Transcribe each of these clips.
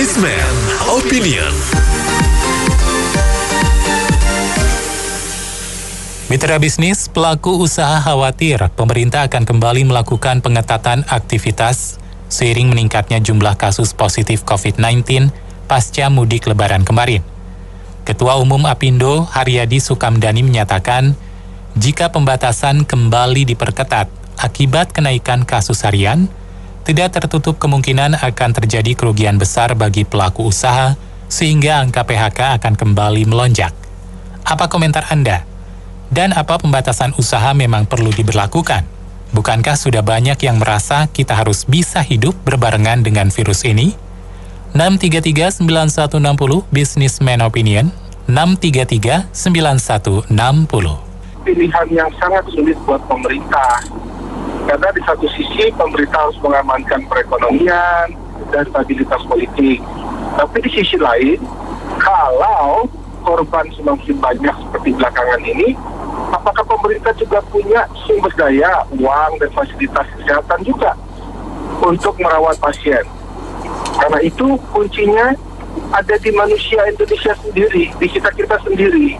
Businessman Opinion. Mitra bisnis, pelaku usaha khawatir pemerintah akan kembali melakukan pengetatan aktivitas seiring meningkatnya jumlah kasus positif COVID-19 pasca mudik lebaran kemarin. Ketua Umum Apindo, Haryadi Sukamdani menyatakan, jika pembatasan kembali diperketat akibat kenaikan kasus harian, tidak tertutup kemungkinan akan terjadi kerugian besar bagi pelaku usaha sehingga angka PHK akan kembali melonjak. Apa komentar Anda? Dan apa pembatasan usaha memang perlu diberlakukan? Bukankah sudah banyak yang merasa kita harus bisa hidup berbarengan dengan virus ini? 633-9160 Businessman Opinion, 633-9160. Pilihan yang sangat sulit buat pemerintah. Karena di satu sisi pemerintah harus mengamankan perekonomian dan stabilitas politik. Tapi di sisi lain, kalau korban semakin banyak seperti belakangan ini, apakah pemerintah juga punya sumber daya, uang, dan fasilitas kesehatan juga untuk merawat pasien? Karena itu kuncinya ada di manusia Indonesia sendiri, di kita sendiri.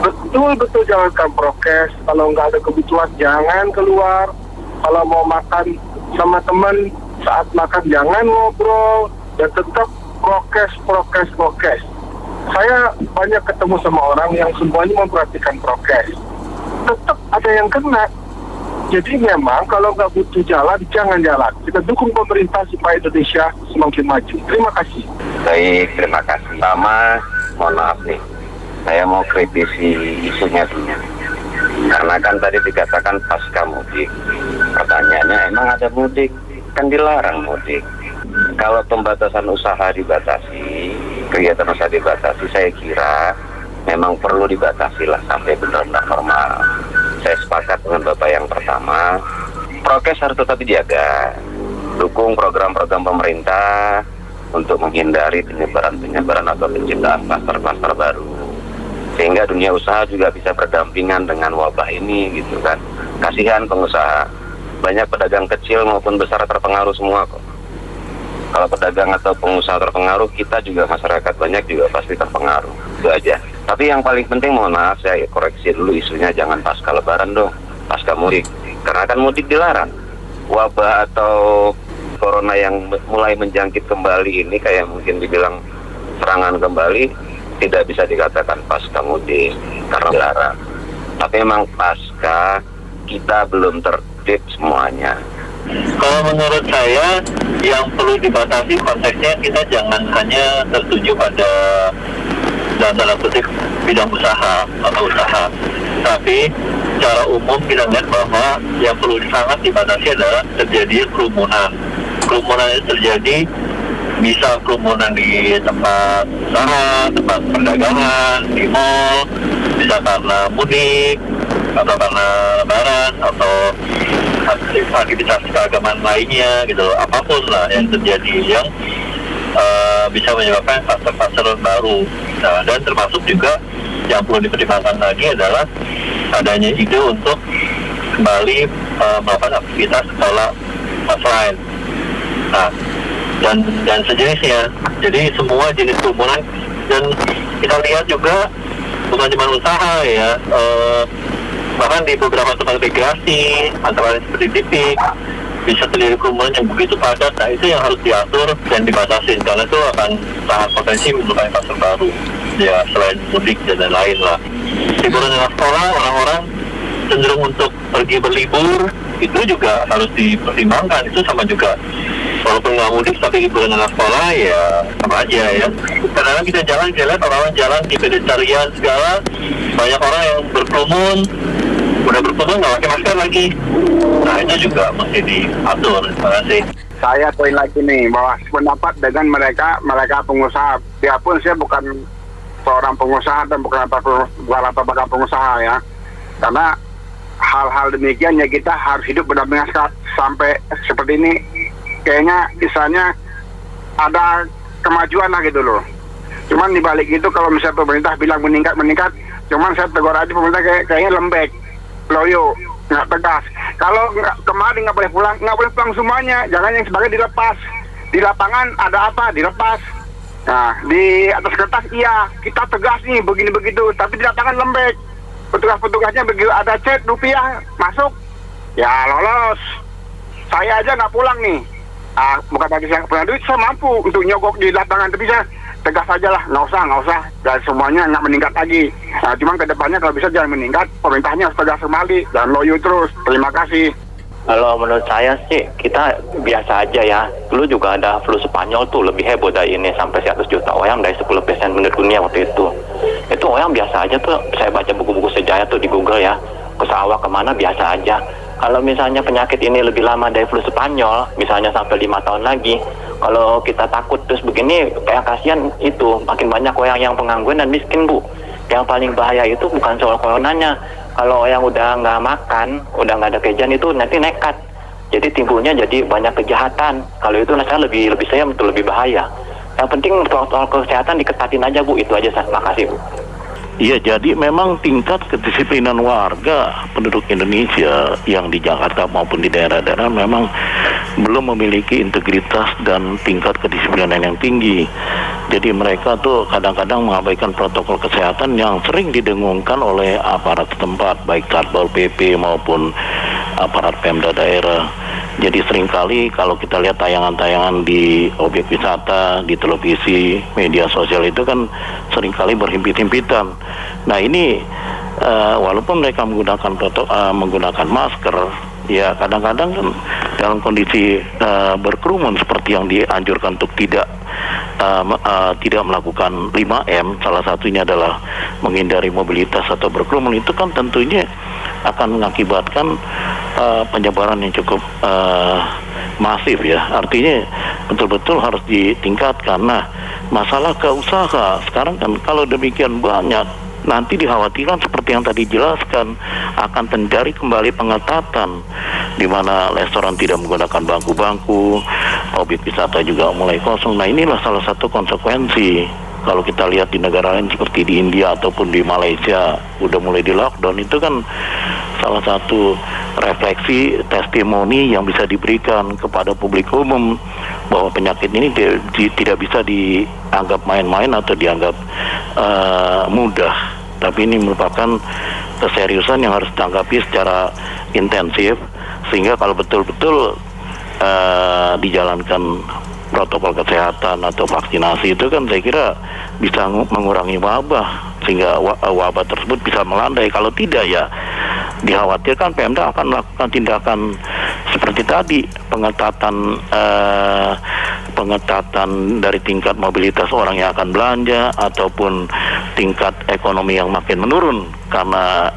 Betul-betul jalankan prokes. Kalau nggak ada kebutuhan, jangan keluar. Kalau mau makan sama teman, saat makan jangan ngobrol. Dan tetap prokes. Saya banyak ketemu sama orang yang semuanya memperhatikan prokes. Tetap ada yang kena. Jadi memang kalau nggak butuh jalan, jangan jalan. Kita dukung pemerintah supaya Indonesia semakin maju. Terima kasih. Baik, terima kasih. Pertama, mohon maaf nih, saya mau kritisi isunya dulu. Karena kan tadi dikatakan pasca mudik. Pertanyaannya, emang ada mudik? Kan dilarang mudik. Kalau pembatasan usaha dibatasi, kegiatan usaha dibatasi, saya kira memang perlu dibatasi lah sampai benar-benar normal. Saya sepakat dengan Bapak yang pertama, prokes harus tetap dijaga. Dukung program-program pemerintah untuk menghindari penyebaran atau penciptaan kluster-kluster baru. Sehingga dunia usaha juga bisa berdampingan dengan wabah ini gitu kan. Kasihan pengusaha. Banyak pedagang kecil maupun besar terpengaruh semua kok. Kalau pedagang atau pengusaha terpengaruh, kita juga masyarakat banyak juga pasti terpengaruh. Itu aja. Tapi yang paling penting, mohon maaf, saya koreksi dulu isunya, jangan pasca lebaran dong, pasca mudik. Karena kan mudik dilarang. Wabah atau corona yang mulai menjangkit kembali ini, kayak mungkin dibilang serangan kembali, tidak bisa dikatakan pasca mudik, karena dilarang. Tapi memang pasca, kita belum tertib semuanya. Kalau menurut saya, yang perlu dibatasi konteksnya, kita jangan hanya tertuju pada dalam tanda kutip bidang usaha atau usaha, tapi secara umum kita lihat bahwa yang perlu sangat dibatasi adalah terjadi kerumunan. Kerumunan itu terjadi, bisa kerumunan di tempat usaha, tempat perdagangan, di mall, bisa karena mudik atau karena lebaran atau aktivitas keagamaan lainnya gitu, apapun lah yang terjadi yang bisa menyebabkan kluster-kluster baru. Nah, dan termasuk juga yang perlu dipertimbangkan lagi adalah adanya ide untuk kembali melakukan aktivitas sekolah offline. Nah, dan sejenisnya. Jadi semua jenis kerumunan, dan kita lihat juga bukan cuma usaha ya, bahkan di beberapa tempat rekreasi, antara lain seperti tipik, bisa terjadi kerumunan yang begitu padat. Nah, itu yang harus diatur dan dibatasi, karena itu akan sangat potensi menimbulkan kluster baru. Ya, selain mudik dan lain-lain lah. Liburan dengan sekolah, orang-orang cenderung untuk pergi berlibur, itu juga harus dipertimbangkan. Itu sama juga. Walaupun nggak mudik, tapi liburan dengan sekolah, ya sama aja ya. Kadang-kadang kita jalan, kita lihat orang-orang jalan di pedestrian segala, banyak orang yang berkerumun, udah berkerumun nggak pakai masker lagi. Nah, itu juga mesti diatur. Terima kasih. Saya poin lagi nih, bahwa pendapat dengan mereka pengusaha. Biarpun saya bukan seorang pengusaha dan bukan latar belakang pengusaha ya. Karena hal-hal demikian ya kita harus hidup berdampingan sampai seperti ini. Kayaknya misalnya ada kemajuan lah gitu loh. Cuman dibalik itu kalau misalnya pemerintah bilang meningkat, cuman saya tegur aja pemerintah kayaknya lembek, loyo, nggak tegas. Kalau kemarin nggak boleh pulang semuanya. Jangan yang sebagai dilepas. Di lapangan ada apa? Dilepas. Nah, di atas kertas iya, kita tegas nih begini begitu, tapi di lapangan lembek. Petugas-petugasnya begitu ada chat rupiah masuk, ya lolos. Saya aja nggak pulang nih. Bukan bagi saya punya duit, saya mampu untuk nyogok di lapangan, tapi saya tegas aja lah, nggak usah. Dan semuanya nggak meningkat lagi. Nah, cuma kedepannya kalau bisa jangan meningkat, pemerintahnya harus tegas kembali dan loyo terus. Terima kasih. Kalau menurut saya sih kita biasa aja ya. Dulu juga ada flu Spanyol tuh lebih heboh dari ini, sampai 100 juta orang dari 10% penduduk dunia waktu itu. Itu orang biasa aja tuh. Saya baca buku-buku sejarah tuh di Google ya. Ke sawah kemana biasa aja. Kalau misalnya penyakit ini lebih lama dari flu Spanyol, misalnya sampai 5 tahun lagi, kalau kita takut terus begini, kayak kasihan itu makin banyak orang yang pengangguran dan miskin, Bu. Yang paling bahaya itu bukan soal coronanya. Kalau yang udah nggak makan, udah nggak ada kerjaan itu nanti nekat. Jadi timbulnya jadi banyak kejahatan. Kalau itu saya lebih sayang itu lebih bahaya. Yang penting protokol kesehatan diketatin aja, Bu. Itu aja, makasih, Bu. Iya, jadi memang tingkat kedisiplinan warga penduduk Indonesia yang di Jakarta maupun di daerah-daerah memang belum memiliki integritas dan tingkat kedisiplinan yang tinggi. Jadi mereka tuh kadang-kadang mengabaikan protokol kesehatan yang sering didengungkan oleh aparat setempat, baik Satpol PP maupun aparat Pemda daerah. Jadi seringkali kalau kita lihat tayangan-tayangan di objek wisata, di televisi, media sosial itu kan seringkali berhimpit-himpitan. Nah ini walaupun mereka menggunakan masker, ya kadang-kadang kan dalam kondisi berkerumun seperti yang dianjurkan untuk tidak melakukan 5M, salah satunya adalah menghindari mobilitas atau berkerumun, itu kan tentunya akan mengakibatkan penyebaran yang cukup masif ya. Artinya betul-betul harus ditingkatkan. Nah, masalah ke usaha sekarang kan kalau demikian banyak, nanti dikhawatirkan seperti yang tadi dijelaskan akan terjadi kembali pengetatan di mana restoran tidak menggunakan bangku-bangku, objek wisata juga mulai kosong. Nah, inilah salah satu konsekuensi. Kalau kita lihat di negara lain seperti di India ataupun di Malaysia udah mulai di lockdown, itu kan salah satu refleksi testimoni yang bisa diberikan kepada publik umum bahwa penyakit ini tidak bisa dianggap main-main atau dianggap mudah, tapi ini merupakan keseriusan yang harus ditanggapi secara intensif, sehingga kalau betul-betul dijalankan protokol kesehatan atau vaksinasi itu kan saya kira bisa mengurangi wabah, sehingga wabah tersebut bisa melandai. Kalau tidak ya dikhawatirkan Pemda akan melakukan tindakan seperti tadi, pengetatan dari tingkat mobilitas orang yang akan belanja ataupun tingkat ekonomi yang makin menurun karena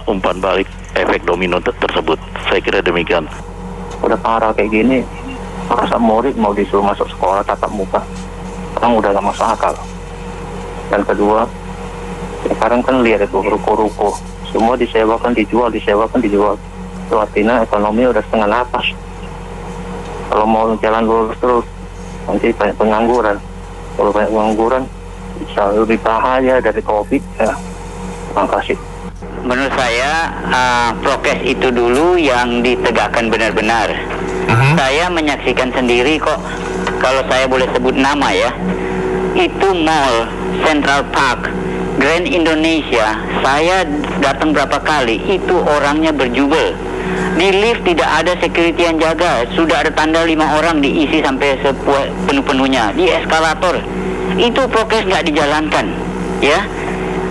umpan balik efek domino tersebut. Saya kira demikian. Udah parah kayak gini, masa murid mau disuruh masuk sekolah tatap muka, orang udah gak masuk akal. Dan kedua, sekarang kan lihat itu ruko-ruko semua disewakan dijual. Itu artinya ekonomi udah setengah napas. Kalau mau jalan lurus terus nanti banyak pengangguran. Kalau banyak pengangguran bisa lebih bahaya dari COVID ya. Terima kasih. Menurut saya prokes itu dulu yang ditegakkan benar-benar. Saya menyaksikan sendiri kok, kalau saya boleh sebut nama ya, itu Mall Central Park Grand Indonesia, saya datang berapa kali, itu orangnya berjubel. Di lift tidak ada security yang jaga, sudah ada tanda 5 orang diisi sampai penuh-penuhnya. Di eskalator itu prokes nggak dijalankan ya.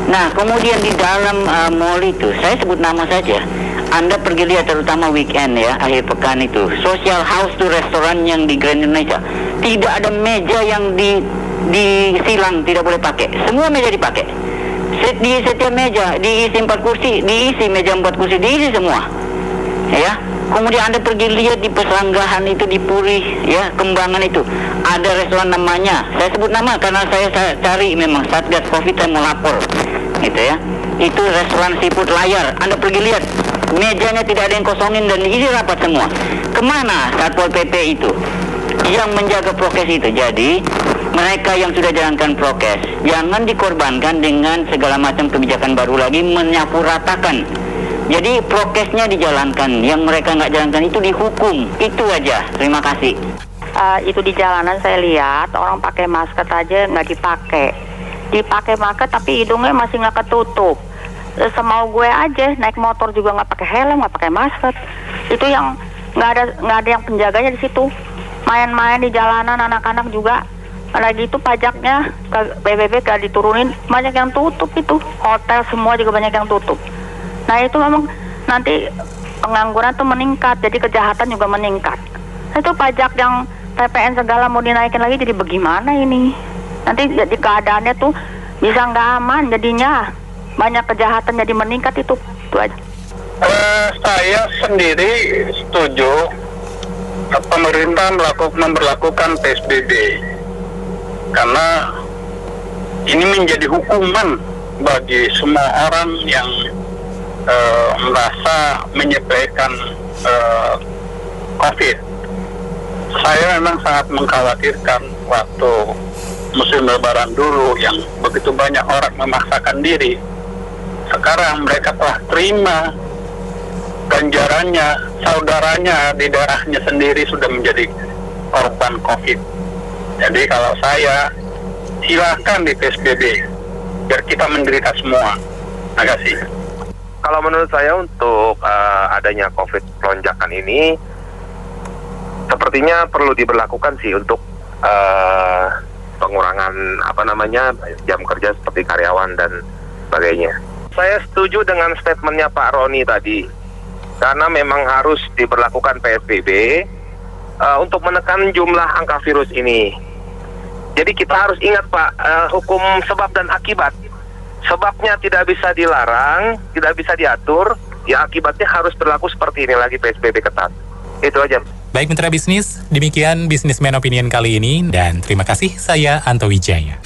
Nah kemudian di dalam mall itu, saya sebut nama saja, Anda pergi lihat terutama weekend ya, akhir pekan itu, social house tuh restoran yang di Grand Indonesia, tidak ada meja yang disilang, tidak boleh pakai, semua meja dipakai. Di setiap meja diisi 4 kursi, diisi meja 4 kursi, diisi semua ya. Kemudian Anda pergi lihat di Pesanggahan itu, di Puri ya, Kembangan itu ada restoran namanya, saya sebut nama karena saya cari memang Satgas Covid, saya mau lapor gitu ya. Itu restoran seafood Layar, Anda pergi lihat mejanya tidak ada yang kosongin dan diisi rapat semua. Kemana Satpol PP itu yang menjaga prokes itu? Jadi mereka yang sudah jalankan prokes jangan dikorbankan dengan segala macam kebijakan baru lagi menyapu ratakan. Jadi prokesnya dijalankan, yang mereka nggak jalankan itu dihukum. Itu aja. Terima kasih. itu di jalanan saya lihat orang pakai masker aja nggak dipakai masker tapi hidungnya masih nggak ketutup. Semau gue aja naik motor juga nggak pakai helm, nggak pakai masker. Itu yang nggak ada yang penjaganya di situ. Main-main di jalanan anak-anak juga. Lagi itu pajaknya ke PBB gak diturunin, banyak yang tutup itu. Hotel semua juga banyak yang tutup. Nah itu memang nanti pengangguran tuh meningkat, jadi kejahatan juga meningkat. Itu pajak yang PPN segala mau dinaikin lagi, jadi bagaimana ini? Nanti jadi keadaannya tuh bisa nggak aman, jadinya banyak kejahatan jadi meningkat itu aja. Saya sendiri setuju pemerintah memberlakukan PSBB karena ini menjadi hukuman bagi semua orang yang merasa menyepelekan COVID. Saya memang sangat mengkhawatirkan waktu musim lebaran dulu yang begitu banyak orang memaksakan diri. Sekarang mereka telah terima ganjarannya, saudaranya di daerahnya sendiri sudah menjadi korban COVID. Jadi kalau saya, silakan di PSBB biar kita menderita semua. Terima kasih. Kalau menurut saya untuk adanya COVID lonjakan ini sepertinya perlu diberlakukan sih untuk pengurangan jam kerja seperti karyawan dan sebagainya. Saya setuju dengan statementnya Pak Roni tadi, karena memang harus diberlakukan PSBB untuk menekan jumlah angka virus ini. Jadi kita harus ingat Pak, hukum sebab dan akibat. Sebabnya tidak bisa dilarang, tidak bisa diatur, ya akibatnya harus berlaku seperti ini lagi PSBB ketat. Itu aja. Baik Mitra Bisnis, demikian Businessman Opinion kali ini dan terima kasih, saya Anto Wijaya.